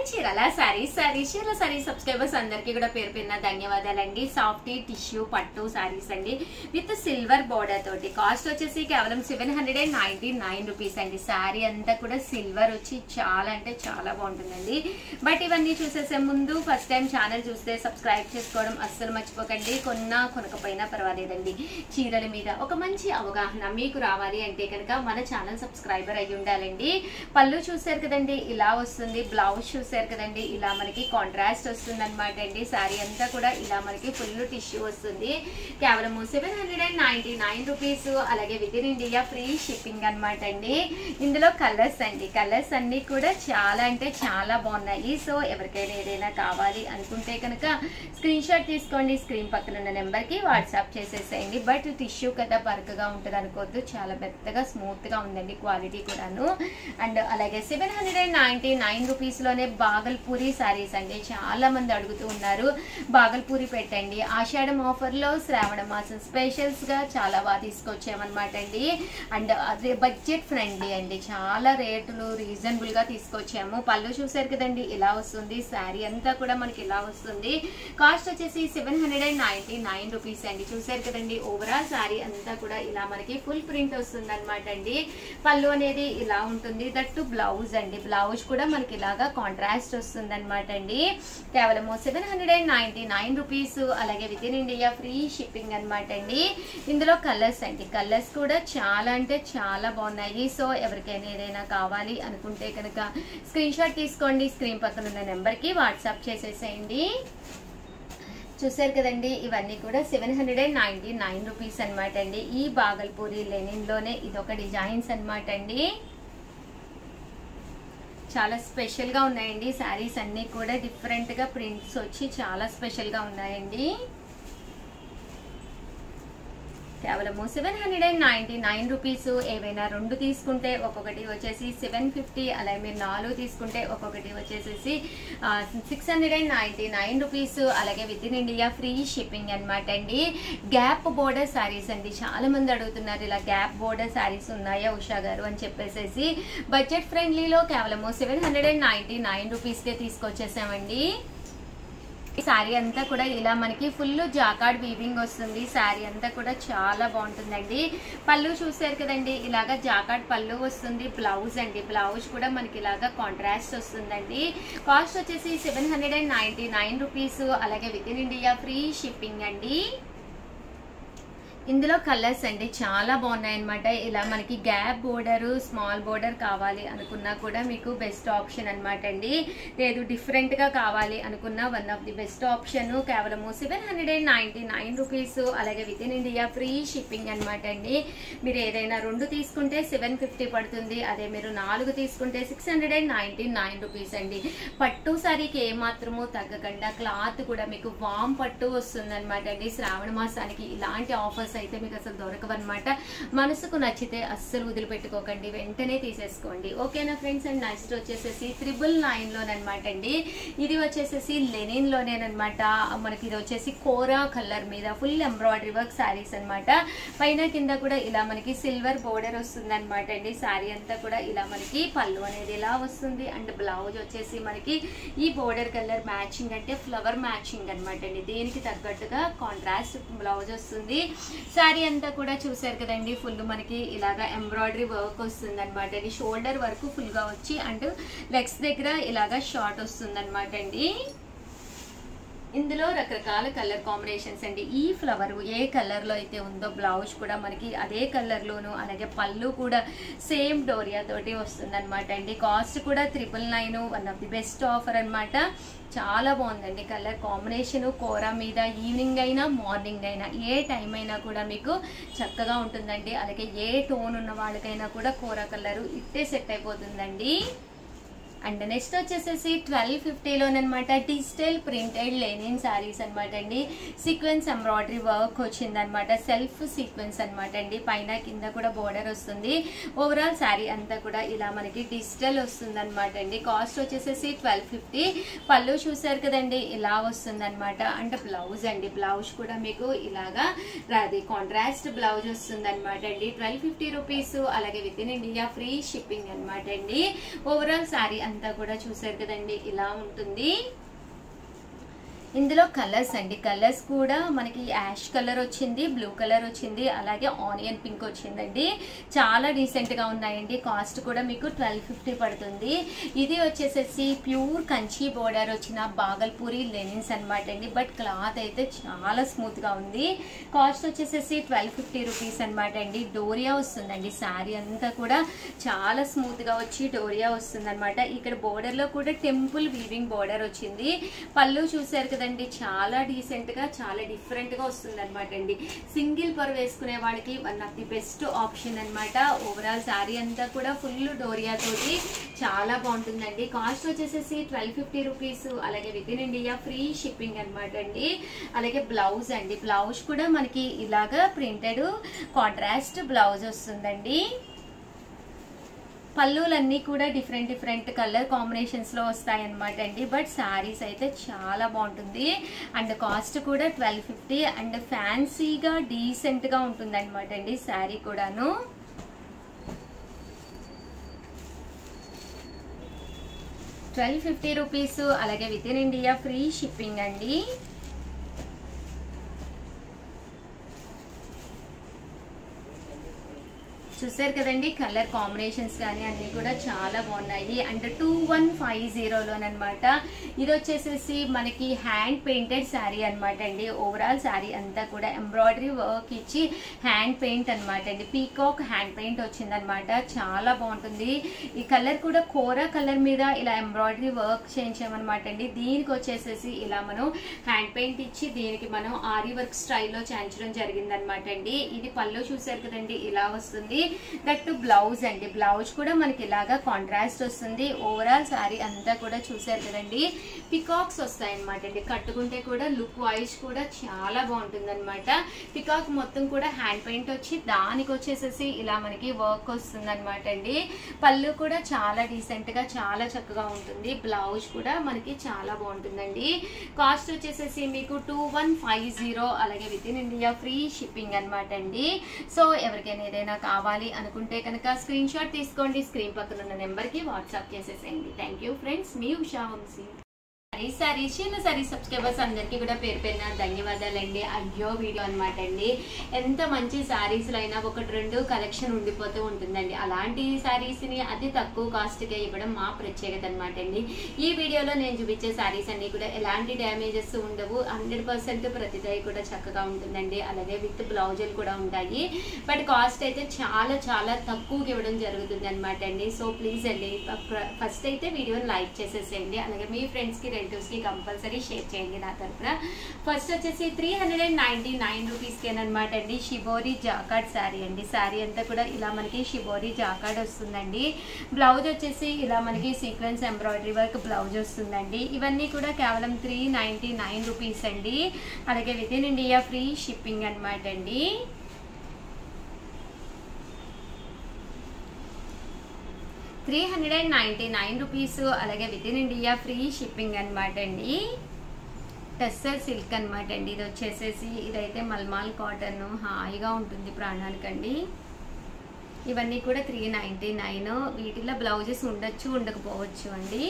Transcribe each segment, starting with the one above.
Chirala sorry subscribers అందరికీ కూడా పేరు పేరున ధన్యవాదాలండి. సాఫ్టీ టిష్యూ పట్టు సారీస్ అండి విత్ సిల్వర్ బోర్డర్ తోటి. కాస్ట్ వచ్చేసి కేవలం 799 రూపీస్ అండి. సారీ అంతా కూడా సిల్వర్ వచ్చి చాలా అంటే చాలా బాగుంటుందండి. బట్ ఇవన్నీ చూసేసే ముందు ఫస్ట్ టైం ఛానల్ చూస్తే సబ్స్క్రైబ్ చేసుకోవడం అస్సలు మర్చిపోకండి. కొనకపోయినా పర్వాలేదండి. చీరల మీద ఒక మంచి అవగాహన మీకు రావాలి అంటే కనుక మన ఛానల్ సబ్స్క్రైబర్ అయ్యి ఉండాలండి. పళ్ళు చూసారు కదండి, ఇలా వస్తుంది. బ్లౌజ్ చూసారు కదండి, ఇలా మనకి కాంట్రాస్ట్ వస్తుంది అనమాట అండి. శారీ అంతా కూడా ఇలా మనకి ఫుల్ టిష్యూ వస్తుంది. కేవలం 799 రూపీస్. అలాగే with in India free shipping అనమాట అండి. ఇందులో కలర్స్ అండి, కలర్స్ అన్ని కూడా చాలా అంటే చాలా బాగున్నాయి. సో ఎవరికైనా ఏదైనా కావాలి అనుకుంటే కనుక స్క్రీన్ షాట్ తీసుకోండి. స్క్రీన్ పక్కన ఉన్న నెంబర్ కి వాట్సాప్ చేసేసేయండి. బట్ టిష్యూ కదా బరకగా ఉంటుంది అనుకోవద్దు, చాలా మెత్తగా స్మూత్ గా ఉందండి క్వాలిటీ కూడాను. అండ్ అలాగే 799 రూపీస్ లోనే బాగల్పూరి సారీస్ అండి. చాలా మంది అడుగుతూ ఉన్నారు బాగల్పూరి పెట్టండి. ఆషాఢం ఆఫర్ లో శ్రావణ మాసం స్పెషల్స్ గా చాలా బాగా తీసుకొచ్చామన్నమాట అండి. అండ్ అదే బడ్జెట్ ఫ్రెండ్లీ అండి, చాలా రేట్లు రీజనబుల్ గా తీసుకొచ్చాము. పళ్ళు చూసారు కదండి, ఇలా వస్తుంది. శారీ అంతా కూడా మనకి ఇలా వస్తుంది. కాస్ట్ వచ్చేసి 799 రూపీస్ అండి. చూసారు కదండి, ఓవరాల్ శారీ అంతా కూడా ఇలా మనకి ఫుల్ ప్రింట్ వస్తుంది అనమాట అండి. పళ్ళు అనేది ఇలా ఉంటుంది. దట్టు బ్లౌజ్ అండి, బ్లౌజ్ కూడా మనకి ఇలాగా కాంట్రాస్ట్ వస్తుంది అనమాట అండి. కేవలం 799 రూపీస్. అలాగే with in India free shipping అనమాట అండి. ఇందులో కలర్స్ అండి, కలర్స్ కూడా చాలా అంటే చాలా బాగున్నాయి. సో ఎవరికైనా ఏదైనా కావాలి అనుకుంటే కనుక స్క్రీన్ షాట్ తీసుకోండి. స్క్రీన్ పక్కన ఉన్న నెంబర్ కి వాట్సాప్ చేసేసేయండి. చూసారు కదండి, ఇవన్నీ కూడా 799 రూపీస్ అనమాట అండి. ఈ బాగల్పూరి లెనిన్ లోనే ఇదొక డిజైన్స్ అనమాట అండి. చాలా స్పెషల్ గా ఉన్నాయండి శారీస్ అన్ని కూడా. డిఫరెంట్ గా ప్రింట్స్ వచ్చి చాలా స్పెషల్ గా ఉన్నాయండి. కేవలం 799 రూపీస్. ఏవైనా 2 తీసుకుంటే ఒక్కొక్కటి వచ్చేసి 750. అలాగే మీరు 4 తీసుకుంటే ఒక్కొక్కటి వచ్చేసి 699 రూపీస్. అలాగే with in India free shipping అనమాట అండి. గ్యాప్ బోర్డర్ శారీస్ అండి, చాలా మంది అడుగుతున్నారు ఇలా గ్యాప్ బోర్డర్ శారీస్ ఉన్నాయా ఉషా గారు అని చెప్పేసి. బడ్జెట్ ఫ్రెండ్లీలో కేవలం 799 రూపీస్ కే తీసుకొచ్చేసామండి. శారీ అంతా కూడా ఇలా మనకి ఫుల్ జాకార్డ్ వీవింగ్ వస్తుంది. శారీ అంతా కూడా చాలా బాగుంటుందండి. పళ్ళు చూసారు కదండి, ఇలాగా జాకార్డ్ పళ్ళు వస్తుంది. బ్లౌజ్ అండి, బ్లౌజ్ కూడా మనకి ఇలాగా కాంట్రాస్ట్ వస్తుందండి. కాస్ట్ వచ్చేసి 799 రూపీస్. అలాగే with in India free shipping అండి. ఇందులో కలర్స్ అండి చాలా బాగున్నాయి అనమాట. ఇలా మనకి గ్యాప్ బోర్డర్, స్మాల్ బోర్డర్ కావాలి అనుకున్నా కూడా మీకు బెస్ట్ ఆప్షన్ అనమాట అండి. లేదు డిఫరెంట్ గా కావాలి అనుకున్నా one of the best option. కేవలం 799 రూపీస్. అలాగే with in India free shipping అనమాట అండి. మీరు ఏదైనా 2 తీసుకుంటే 750 పడుతుంది. అదే మీరు 4 తీసుకుంటే 699 రూపీస్ అండి. పట్టు సారీకి ఏమాత్రము తగ్గకుండా క్లాత్ కూడా మీకు వామ్ పట్టు వస్తుంది అనమాట అండి. శ్రావణ మాసానికి ఇలాంటి ఆఫర్స్ అయితే మీకు అసలు దొరకవన్నమాట. మనసుకు నచ్చితే అస్సలు వదిలిపెట్టుకోకండి, వెంటనే తీసేసుకోండి. ఓకేనా ఫ్రెండ్స్. అండ్ నెక్స్ట్ వచ్చేసేసి 999 లోనమాట అండి. ఇది వచ్చేసేసి లెనిన్ లోనేనమాట. మనకి ఇది వచ్చేసి కోరా కలర్ మీద ఫుల్ ఎంబ్రాయిడరీ వర్క్ శారీస్ అనమాట. పైన కింద కూడా ఇలా మనకి సిల్వర్ బోర్డర్ వస్తుంది అనమాట అండి. శారీ అంతా కూడా ఇలా మనకి పళ్ళు అనేది ఇలా వస్తుంది. అండ్ బ్లౌజ్ వచ్చేసి మనకి ఈ బోర్డర్ కలర్ మ్యాచింగ్ అంటే ఫ్లవర్ మ్యాచింగ్ అనమాట అండి. దీనికి తగ్గట్టుగా కాంట్రాస్ట్ బ్లౌజ్ వస్తుంది. శారీ అంతా కూడా చూసారు కదండి, ఫుల్ మనకి ఇలాగా ఎంబ్రాయిడరీ వర్క్ వస్తుంది అనమాట అండి. షోల్డర్ వరకు ఫుల్ గా వచ్చి అండ్ లెగ్స్ దగ్గర ఇలాగా షార్ట్ వస్తుంది అనమాట అండి. ఇందులో రకరకాల కలర్ కాంబినేషన్స్ అండి. ఈ ఫ్లవర్ ఏ కలర్ లో అయితే ఉందో బ్లౌజ్ కూడా మనకి అదే కలర్ లోను, అలాగే పళ్ళు కూడా సేమ్ డోరియా తోటి వస్తుంది అనమాట అండి. కాస్ట్ కూడా 999. One of the best offer అనమాట. చాలా బాగుందండి కలర్ కాంబినేషన్. కోరా మీద ఈవినింగ్ అయినా మార్నింగ్ అయినా ఏ టైం అయినా కూడా మీకు చక్కగా ఉంటుందండి. అలాగే ఏ టోన్ ఉన్న వాళ్ళకైనా కూడా కోరా కలర్ ఇట్టే సెట్ అయిపోతుందండి. అండ్ నెక్స్ట్ వచ్చేసేసి 1250 లోనమాట డిజిటల్ ప్రింటెడ్ లెనిన్ శారీస్ అనమాట అండి. సీక్వెన్స్ ఎంబ్రాయిడరీ వర్క్ వచ్చింది అనమాట, సెల్ఫ్ సీక్వెన్స్ అనమాట అండి. పైన కింద కూడా బోర్డర్ వస్తుంది. ఓవరాల్ శారీ అంతా కూడా ఇలా మనకి డిజిటల్ వస్తుంది అనమాట అండి. కాస్ట్ వచ్చేసేసి 1250. పళ్ళు చూసారు కదండి, ఇలా వస్తుంది అనమాట. అండ్ బ్లౌజ్ అండి, బ్లౌజ్ కూడా మీకు ఇలాగా అది కాంట్రాస్ట్ బ్లౌజ్ వస్తుంది అనమాట అండి. 1250 రూపీస్. అలాగే with in India free shipping అనమాట అండి. ఓవరాల్ శారీ అంతా కూడా చూసారు కదండి ఇలా ఉంటుంది. ఇందులో కలర్స్ అండి, కలర్స్ కూడా మనకి యాష్ కలర్ వచ్చింది, బ్లూ కలర్ వచ్చింది, అలాగే ఆనియన్ పింక్ వచ్చిందండి. చాలా డీసెంట్ గా ఉన్నాయండి. కాస్ట్ కూడా మీకు 1250 పడుతుంది. ఇది వచ్చేసేసి ప్యూర్ కంచి బోర్డర్ వచ్చిన బాగల్పూరి లెనిన్స్ అనమాట అండి. బట్ క్లాత్ అయితే చాలా స్మూత్ గా ఉంది. కాస్ట్ వచ్చేసేసి 1250 రూపీస్ అనమాట అండి. డోరియా వస్తుందండి, శారీ అంతా కూడా చాలా స్మూత్ గా వచ్చి డోరియా వస్తుంది అనమాట. ఇక్కడ బోర్డర్ లో కూడా టెంపుల్ వీవింగ్ బోర్డర్ వచ్చింది. పళ్ళు చూసారు కదండి, చాలా డీసెంట్ గా చాలా డిఫరెంట్ గా వస్తుంది అనమాట అండి. సింగిల్ పర్ వేసుకునే వాళ్ళకి one of the best option అనమాట. ఓవరాల్ శారీ అంతా కూడా ఫుల్ డోరియా తోటి చాలా బాగుంటుందండి. కాస్ట్ వచ్చేసేసి 1250 రూపీస్. అలాగే with in India free shipping అనమాట అండి. అలాగే బ్లౌజ్ అండి, బ్లౌజ్ కూడా మనకి ఇలాగా ప్రింటెడ్ కాంట్రాస్ట్ బ్లౌజ్ వస్తుందండి. పళ్ళులన్నీ కూడా డిఫరెంట్ కలర్ కాంబినేషన్స్ లో వస్తాయి అనమాట అండి. బట్ శారీస్ అయితే చాలా బాగుంటుంది అండ్ కాస్ట్ కూడా 1250 అండ్ ఫ్యాన్సీగా డీసెంట్ గా ఉంటుంది అనమాట అండి శారీ కూడాను. ₹1250. అలాగే with in India free shipping అండి. చూసారు కదండి, కలర్ కాంబినేషన్స్ కానీ అన్ని కూడా చాలా బాగున్నాయి. అండ్ 2150లోనమాట. ఇది వచ్చేసేసి మనకి హ్యాండ్ పెయింటెడ్ శారీ అనమాట అండి. ఓవరాల్ శారీ అంతా కూడా ఎంబ్రాయిడరీ వర్క్ ఇచ్చి హ్యాండ్ పెయింట్ అనమాట అండి. పీకాక్ హ్యాండ్ పెయింట్ వచ్చిందనమాట. చాలా బాగుంటుంది. ఈ కలర్ కూడా కోరా కలర్ మీద ఇలా ఎంబ్రాయిడరీ వర్క్ చేయించామన్నమాట అండి. దీనికి వచ్చేసేసి ఇలా మనం హ్యాండ్ పెయింట్ ఇచ్చి దీనికి మనం ఆరీ వర్క్ స్టైల్లో చేయించడం జరిగిందనమాట అండి. ఇది పళ్ళు చూసారు కదండి, ఇలా వస్తుంది. దట్ బ్లౌజ్ అండి, బ్లౌజ్ కూడా మనకి ఇలాగా కాంట్రాస్ట్ వస్తుంది. ఓవరాల్ శారీ అంతా కూడా చూసారు కదండి, పికాక్స్ వస్తాయి అనమాట అండి. కట్టుకుంటే కూడా లుక్ వైజ్ కూడా చాలా బాగుంటుంది అనమాట. పికాక్ మొత్తం కూడా హ్యాండ్ పెయింట్ వచ్చి దానికి వచ్చేసేసి ఇలా మనకి వర్క్ వస్తుంది అనమాట అండి. పళ్ళు కూడా చాలా డీసెంట్ గా చాలా చక్కగా ఉంటుంది. బ్లౌజ్ కూడా మనకి చాలా బాగుంటుందండి. కాస్ట్ వచ్చేసేసి మీకు 2150. అలాగే with in India free shipping అనమాట అండి. సో ఎవరికైనా ఏదైనా కావాలి అనుకుంటే కనుక స్క్రీన్ షాట్ తీసుకోండి, స్క్రీన్ పక్కన ఉన్న నెంబర్ కి వాట్సాప్ చేసేసేయండి. థ్యాంక్ యూ ఫ్రెండ్స్, మీ ఉషా వంశీ. సారీ సబ్స్క్రైబర్స్ అందరికీ కూడా పేరు పేరున ధన్యవాదాలండి. అయ్యో వీడియో అనమాట అండి. ఎంత మంచి శారీస్ లో అయినా ఒకటి రెండు కలెక్షన్ ఉండిపోతూ ఉంటుందండి. అలాంటి శారీస్ ని అతి తక్కువ కాస్ట్ గా ఇవ్వడం మా ప్రత్యేకత అనమాట అండి. ఈ వీడియోలో నేను చూపించే శారీస్ అన్ని కూడా ఎలాంటి డ్యామేజెస్ ఉండవు. 100% ప్రతిదీ కూడా చక్కగా ఉంటుందండి. అలాగే విత్ బ్లౌజులు కూడా ఉంటాయి. బట్ కాస్ట్ అయితే చాలా చాలా తక్కువకి ఇవ్వడం జరుగుతుంది అనమాట అండి. సో ప్లీజ్ అండి, ఫస్ట్ అయితే వీడియోని లైక్ చేసేసేయండి. అలాగే మీ ఫ్రెండ్స్ కి రిలేటివ్స్ కి కంపల్సరీ షేర్ చేయండి నా తరఫున. ఫస్ట్ వచ్చేసి 399 రూపీస్కేనమాట అండి. షిబోరి జాకార్డ్ శారీ అండి. శారీ అంతా కూడా ఇలా మనకి షిబోరి జాకార్డ్ వస్తుందండి. బ్లౌజ్ వచ్చేసి ఇలా మనకి సీక్వెన్స్ ఎంబ్రాయిడరీ వర్క్ బ్లౌజ్ వస్తుందండి. ఇవన్నీ కూడా కేవలం 399 రూపీస్ అండి. అలాగే with in India free shipping అనమాట అండి. ₹399. అలాగే with in India free shipping అనమాట అండి. టెస్సర్ సిల్క్ అనమాట అండి. ఇది వచ్చేసేసి ఇదైతే మల్మాల్ కాటన్, హాయిగా ఉంటుంది ప్రాణానికండి. ఇవన్నీ కూడా 399. వీటిలో బ్లౌజెస్ ఉండొచ్చు ఉండకపోవచ్చు అండి.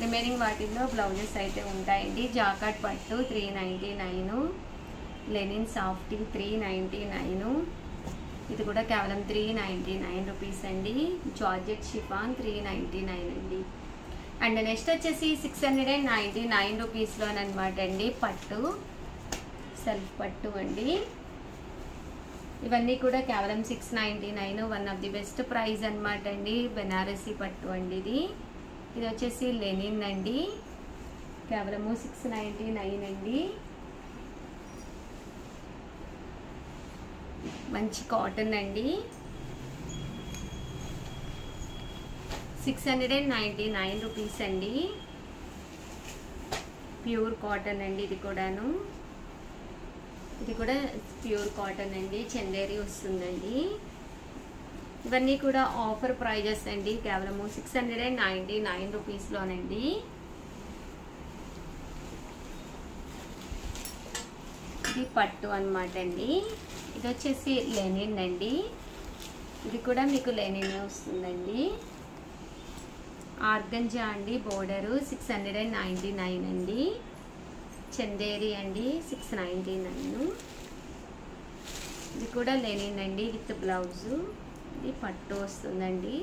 రిమైనింగ్ వాటిల్లో బ్లౌజెస్ అయితే ఉంటాయండి. జాకార్డ్ పట్టు 399, లెనిన్ సాఫ్టీ 399. ఇది కూడా కేవలం 399 రూపీస్ అండి. జార్జెట్ షిఫాన్ 399 అండి. అండ్ నెక్స్ట్ వచ్చేసి 699 రూపీస్లోనమాట అండి. పట్టు సెల్ఫ్ పట్టు అండి. ఇవన్నీ కూడా కేవలం 699. One of the best price అనమాట అండి. బెనారసీ పట్టు అండి. ఇది వచ్చేసి లెనిన్ అండి. కేవలము 699 అండి. మంచి కాటన్ అండి. 699 రూపీస్ అండి. ప్యూర్ కాటన్ అండి. ఇది కూడాను, ఇది కూడా ప్యూర్ కాటన్ అండి. చందేరి వస్తుందండి. ఇవన్నీ కూడా ఆఫర్ ప్రైజెస్ అండి. కేవలము 699 రూపీస్లోనండి. ఇది పట్టు అనమాట అండి. ఇది వచ్చేసి లెనిన్ అండి. ఇది కూడా మీకు లెనిన్ వస్తుందండి. ఆర్గంజా అండి బోర్డరు 699 అండి. చందేరి అండి 699. ఇది కూడా లెనిన్ అండి విత్ బ్లౌజు. ఇది పట్టు వస్తుందండి.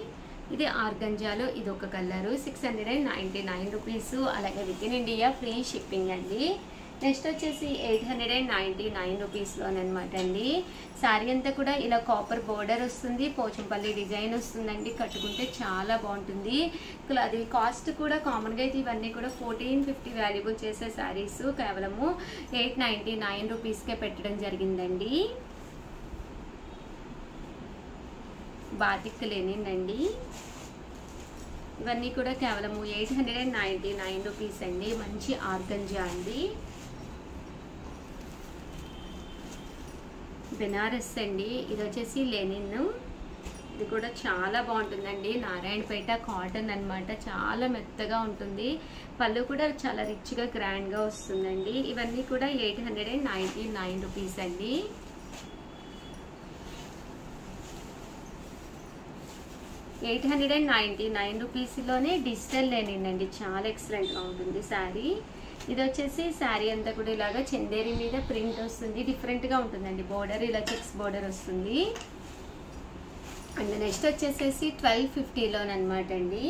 ఇది ఆర్గంజాలో ఇది ఒక కలరు 699 రూపీస్. అలాగే with in India free shipping అండి. నెక్స్ట్ వచ్చేసి 899 రూపీస్లోనమాట అండి. శారీ అంతా కూడా ఇలా కాపర్ బోర్డర్ వస్తుంది, పోచంపల్లి డిజైన్ వస్తుందండి. కట్టుకుంటే చాలా బాగుంటుంది. అది కాస్ట్ కూడా కామన్గా అయితే ఇవన్నీ కూడా 1450 వాల్యుబుల్ చేసే శారీస్ కేవలము 899 రూపీస్కే పెట్టడం జరిగిందండి. బాతిక్ లెనిన్ అండి. ఇవన్నీ కూడా కేవలము 899 రూపీస్ అండి. మంచి ఆర్గంజా అండి. బెనారస్ అండి. ఇది వచ్చేసి లెనిన్. ఇది కూడా చాలా బాగుంటుందండి. నారాయణపేట కాటన్ అన్నమాట. చాలా మెత్తగా ఉంటుంది. పళ్ళు కూడా చాలా రిచ్గా గ్రాండ్గా వస్తుందండి. ఇవన్నీ కూడా 899 రూపీస్ అండి. రూపీస్లోనే డిజిటల్ లెనిన్ అండి. చాలా ఎక్సలెంట్గా ఉంటుంది శారీ. ఇది వచ్చేసి శారీ అంతా కూడా ఇలాగా చందేరి మీద ప్రింట్ వస్తుంది. డిఫరెంట్గా ఉంటుందండి. బోర్డర్ ఇలా చెక్స్ బోర్డర్ వస్తుంది. అండ్ నెక్స్ట్ వచ్చేసేసి 1250లోనమాట అండి.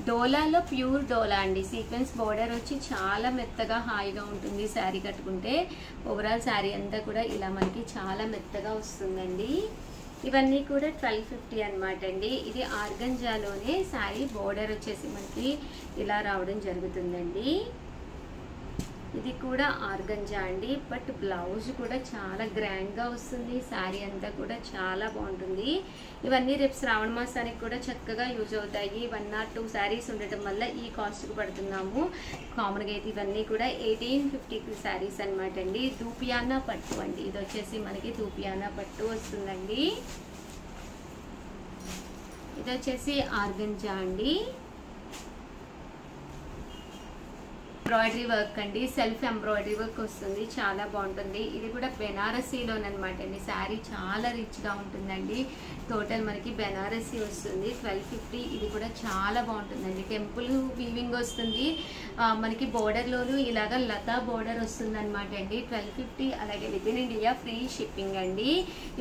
డోలాలో ప్యూర్ డోలా అండి. సీక్వెన్స్ బోర్డర్ వచ్చి చాలా మెత్తగా హాయిగా ఉంటుంది శారీ కట్టుకుంటే. ఓవరాల్ శారీ అంతా కూడా ఇలా మనకి చాలా మెత్తగా వస్తుందండి. ఇవన్నీ కూడా 1250 అనమాట అండి. ఇది ఆర్గంజాలోనే శారీ బోర్డర్ వచ్చేసి మనకి ఇలా రావడం జరుగుతుందండి. ఇది కూడా ఆర్గంజా అండి. బట్ బ్లౌజ్ కూడా చాలా గ్రాండ్గా వస్తుంది. శారీ అంతా కూడా చాలా బాగుంటుంది. ఇవన్నీ రేపు శ్రావణ మాసానికి కూడా చక్కగా యూజ్ అవుతాయి. 1 or 2 శారీస్ ఉండటం వల్ల ఈ కాస్ట్కి పడుతున్నాము. కామన్గా అయితే ఇవన్నీ కూడా 1850 శారీస్ అనమాట అండి. దూపియానా పట్టు అండి. ఇది వచ్చేసి మనకి దూపియానా పట్టు వస్తుందండి. ఇది వచ్చేసి ఆర్గంజా అండి. ఎంబ్రాయిడరీ వర్క్ అండి. సెల్ఫ్ ఎంబ్రాయిడరీ వర్క్ వస్తుంది. చాలా బాగుంటుంది. ఇది కూడా బెనారసీలోనమాట అండి. శారీ చాలా రిచ్గా ఉంటుందండి. టోటల్ మనకి బెనారసీ వస్తుంది. 1250. ఇది కూడా చాలా బాగుంటుందండి. టెంపుల్ వీవింగ్ వస్తుంది. మనకి బోర్డర్లోనూ ఇలాగ లతా బోర్డర్ వస్తుంది అనమాట అండి. 1250. అలాగే with in India free shipping అండి.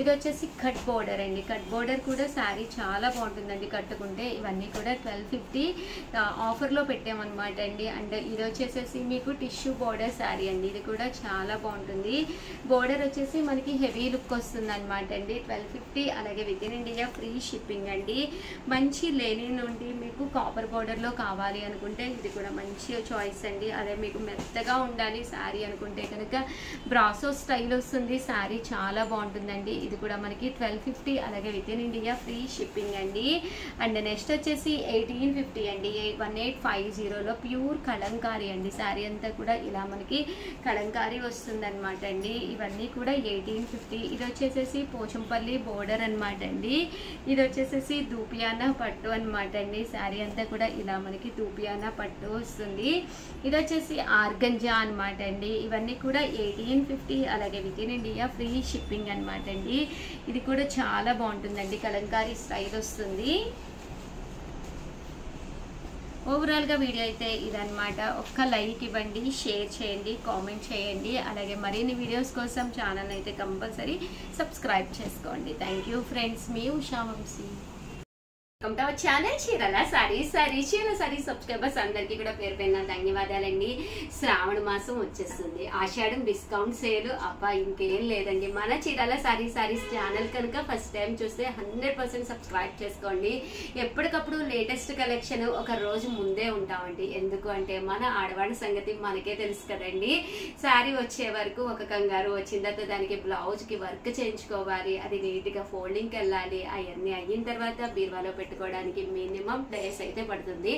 ఇది వచ్చేసి కట్ బోర్డర్ అండి. కట్ బోర్డర్ కూడా శారీ చాలా బాగుంటుందండి కట్టుకుంటే. ఇవన్నీ కూడా 1250 ఆఫర్లో పెట్టామన్నమాట అండి. అండ్ ఇది వచ్చేసి మీకు టిష్యూ బోర్డర్ శారీ అండి. ఇది కూడా చాలా బాగుంటుంది. బోర్డర్ వచ్చేసి మనకి హెవీ లుక్ వస్తుంది అనమాట అండి. 1250. అలాగే with in India free shipping అండి. మంచి లెనిన్ నుండి మీకు కాపర్ బోర్డర్లో కావాలి అనుకుంటే ఇది కూడా మంచి చాయిస్ అండి. అదే మీకు మెత్తగా ఉండాలి శారీ అనుకుంటే కనుక బ్రాసో స్టైల్ వస్తుంది. శారీ చాలా బాగుంటుందండి. ఇది కూడా మనకి 1250. అలాగే with in India free shipping అండి. అండ్ నెక్స్ట్ వచ్చేసి 1850 అండి. 1850లో ప్యూర్ కలంకారీ అండి. శారీ అంతా కూడా ఇలా మనకి కలంకారీ వస్తుంది అనమాట అండి. ఇవన్నీ కూడా 1850. ఇది వచ్చేసేసి పోచంపల్లి బోర్డర్ అనమాట అండి. ఇది వచ్చేసేసి దూపియానా పట్టు అనమాట అండి. శారీ అంతా కూడా ఇలా మనకి దూపియానా పట్టు వస్తుంది. ఇది వచ్చేసి ఆర్గంజా అనమాట అండి. ఇవన్నీ కూడా 1850. అలాగే with in India free shipping అనమాట అండి. ఇది కూడా చాలా బాగుంటుందండి. కలంకారీ స్టైల్ వస్తుంది. ఓవరాల్గా వీడియో అయితే ఇదన్నమాట. ఒక్క లైక్ ఇవ్వండి, షేర్ చేయండి, కామెంట్ చేయండి. అలాగే మరిన్ని వీడియోస్ కోసం ఛానల్ అయితే కంపల్సరీ సబ్స్క్రైబ్ చేసుకోండి. Thank you friends. మీ Usha Vamshi. Welcome to our channel చీరల సారీస్. చీరల సారీస్ సబ్స్క్రైబర్స్ అందరికీ కూడా పేరు పేరున ధన్యవాదాలండి. శ్రావణ మాసం వచ్చేస్తుంది. ఆషాఢం డిస్కౌంట్ సేల్ అబ్బా ఇంకేం లేదండి. మన చీరల సారీస్ ఛానల్ కనుక ఫస్ట్ టైం చూస్తే 100% సబ్స్క్రైబ్ చేసుకోండి. ఎప్పటికప్పుడు లేటెస్ట్ కలెక్షన్ ఒక రోజు ముందే ఉంటామండి. ఎందుకు అంటే మన ఆడవాళ్ళ సంగతి మనకే తెలుసు కదండి. శారీ వచ్చే వరకు ఒక కంగారు, వచ్చిన తర్వాత దానికి బ్లౌజ్కి వర్క్ చేయించుకోవాలి, అది నీట్గా ఫోల్డింగ్కి వెళ్ళాలి. అవన్నీ అయిన తర్వాత బీరువాలో పెట్టుకోవడానికి మినిమం డేస్ అయితే పడుతుంది.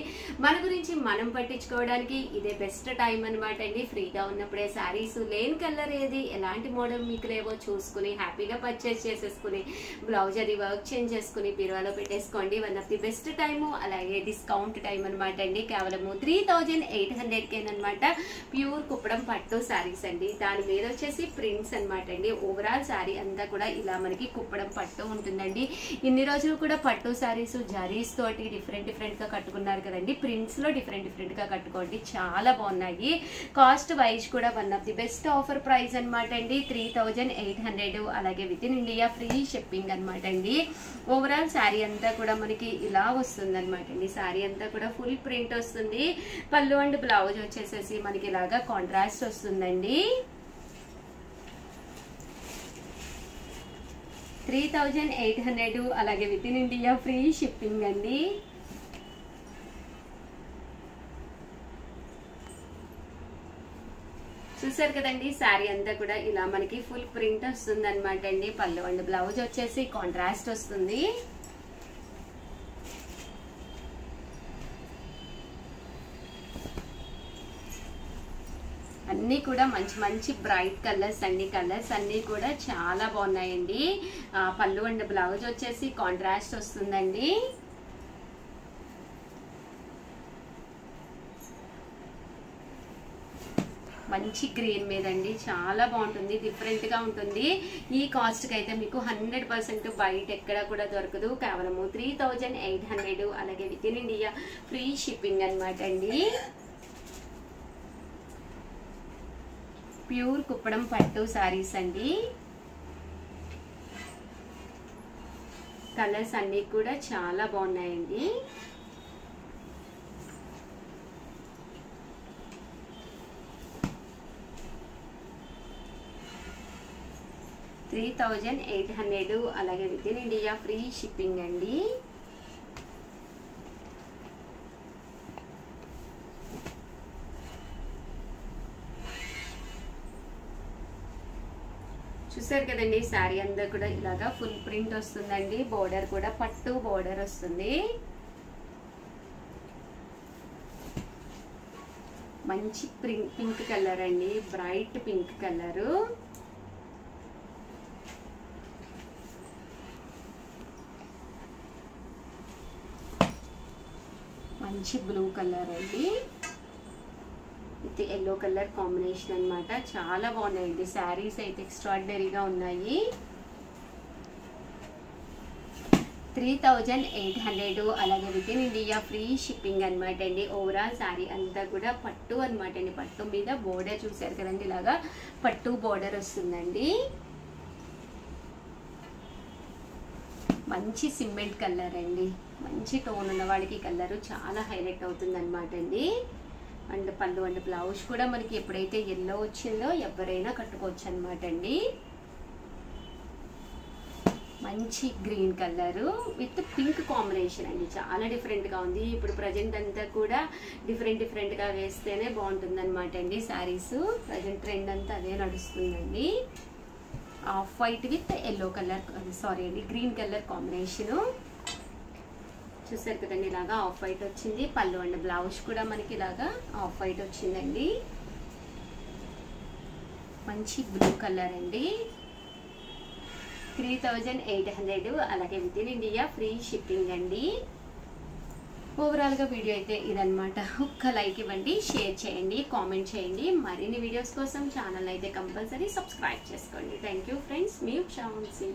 మన గురించి మనం పట్టించుకోవడానికి ఇదే బెస్ట్ టైం అనమాట అండి. ఫ్రీగా ఉన్నప్పుడే శారీస్ లేని కలర్ ఏది, ఎలాంటి మోడల్ మీకు లేవో చూసుకుని హ్యాపీగా పర్చేస్ చేసేసుకుని బ్లౌజ్ అది వర్క్ చేంజ్ చేసుకుని బీరువాలో పెట్టేసుకోండి. One of the best time. అలాగే డిస్కౌంట్ టైం అనమాట అండి. కేవలము 3800కేనమాట. ప్యూర్ కుప్పడం పట్టు శారీస్ అండి. దాని మీద వచ్చేసి ప్రింట్స్ అనమాట అండి. ఓవరాల్ శారీ అంతా కూడా ఇలా మనకి కుప్పడం పట్టు ఉంటుందండి. ఇన్ని రోజులు కూడా పట్టు శారీస్ జరీస్ తోటి డిఫరెంట్ గా కట్టుకున్నారు కదండి. ప్రింట్స్ లో డిఫరెంట్ గా కట్టుకోండి, చాలా బాగున్నాయి. కాస్ట్ వైజ్ కూడా one of the best offer price అనమాట అండి. 3800, అలాగే with in India free shipping అనమాట అండి. ఓవరాల్ శారీ అంతా కూడా మనకి ఇలా వస్తుంది అనమాట అండి. శారీ అంతా కూడా ఫుల్ ప్రింట్ వస్తుంది. పళ్ళు అండ్ బ్లౌజ్ వచ్చేసేసి మనకి ఇలాగా కాంట్రాస్ట్ వస్తుందండి. 3800, అలాగే with in India free shipping అండి. చూసారు కదండి, శారీ అంతా కూడా ఇలా మనకి ఫుల్ ప్రింట్ వస్తుంది అనమాట అండి. పళ్ళు అండ్ బ్లౌజ్ వచ్చేసి కాంట్రాస్ట్ వస్తుంది. అన్నీ కూడా మంచి బ్రైట్ కలర్స్ అండి. కలర్స్ అన్నీ కూడా చాలా బాగున్నాయండి. పళ్ళు అండ్ బ్లౌజ్ వచ్చేసి కాంట్రాస్ట్ వస్తుందండి. మంచి గ్రీన్ మీద అండి, చాలా బాగుంటుంది, డిఫరెంట్ గా ఉంటుంది. ఈ కాస్ట్ కి అయితే మీకు 100% బయట ఎక్కడ కూడా దొరకదు. కేవలము 3800, అలాగే with in India free shipping అనమాట అండి. ప్యూర్ కుప్పడం పట్టు సారీస్ అండి. కలర్స్ అన్ని కూడా చాలా బాగున్నాయండి. $3800, అలాగే with in India free shipping అండి. చూసారు కదండి, శారీ అంతా కూడా ఇలాగా ఫుల్ ప్రింట్ వస్తుందండి. బోర్డర్ కూడా పట్టు బోర్డర్ వస్తుంది. మంచి పింక్ కలర్ అండి, బ్రైట్ పింక్ కలరు. మంచి బ్లూ కలర్ అండి, విత్ ఎల్లో కలర్ కాంబినేషన్ అన్నమాట. చాలా బాగున్నాయండి శారీస్ అయితే, ఎక్స్ట్రాడినరీగా ఉన్నాయి. 3800, అలాగే with in India free shipping అనమాట అండి. ఓవరాల్ శారీ అంతా కూడా పట్టు అనమాట అండి. పట్టు మీద బోర్డర్ చూసారు కదండి, ఇలాగా పట్టు బోర్డర్ వస్తుందండి. మంచి సిమెంట్ కలర్ అండి, మంచి టోన్ ఉన్న వాళ్ళకి కలర్ చాలా హైలైట్ అవుతుంది అనమాట అండి. అండ్ పళ్ళు అండ్ బ్లౌజ్ కూడా మనకి ఎప్పుడైతే ఎల్లో వచ్చిందో ఎవరైనా కట్టుకోవచ్చు అనమాట అండి. మంచి green colour with pink combination అండి, చాలా డిఫరెంట్గా ఉంది. ఇప్పుడు ప్రజెంట్ అంతా కూడా డిఫరెంట్గా వేస్తేనే బాగుంటుంది అనమాట అండి శారీస్. ప్రజెంట్ ట్రెండ్ అంతా అదే నడుస్తుందండి. Off white with yellow colour, sorry అండి, గ్రీన్ కలర్ కాంబినేషను. చూసారు కదండి, ఇలాగా ఆఫ్ వైట్ వచ్చింది. పళ్ళు అండ్ బ్లౌజ్ కూడా మనకి ఇలాగా ఆఫ్ వైట్ వచ్చిందండి. మంచి బ్లూ కలర్ అండి. 3800, అలాగే with in India free shipping అండి. ఓవరాల్గా వీడియో అయితే ఇదనమాట. ఒక్క లైక్ ఇవ్వండి, షేర్ చేయండి, కామెంట్ చేయండి. మరిన్ని వీడియోస్ కోసం ఛానల్ అయితే కంపల్సరీ సబ్స్క్రైబ్ చేసుకోండి. థ్యాంక్ యూ ఫ్రెండ్స్, మీ ఉషా వంశీ.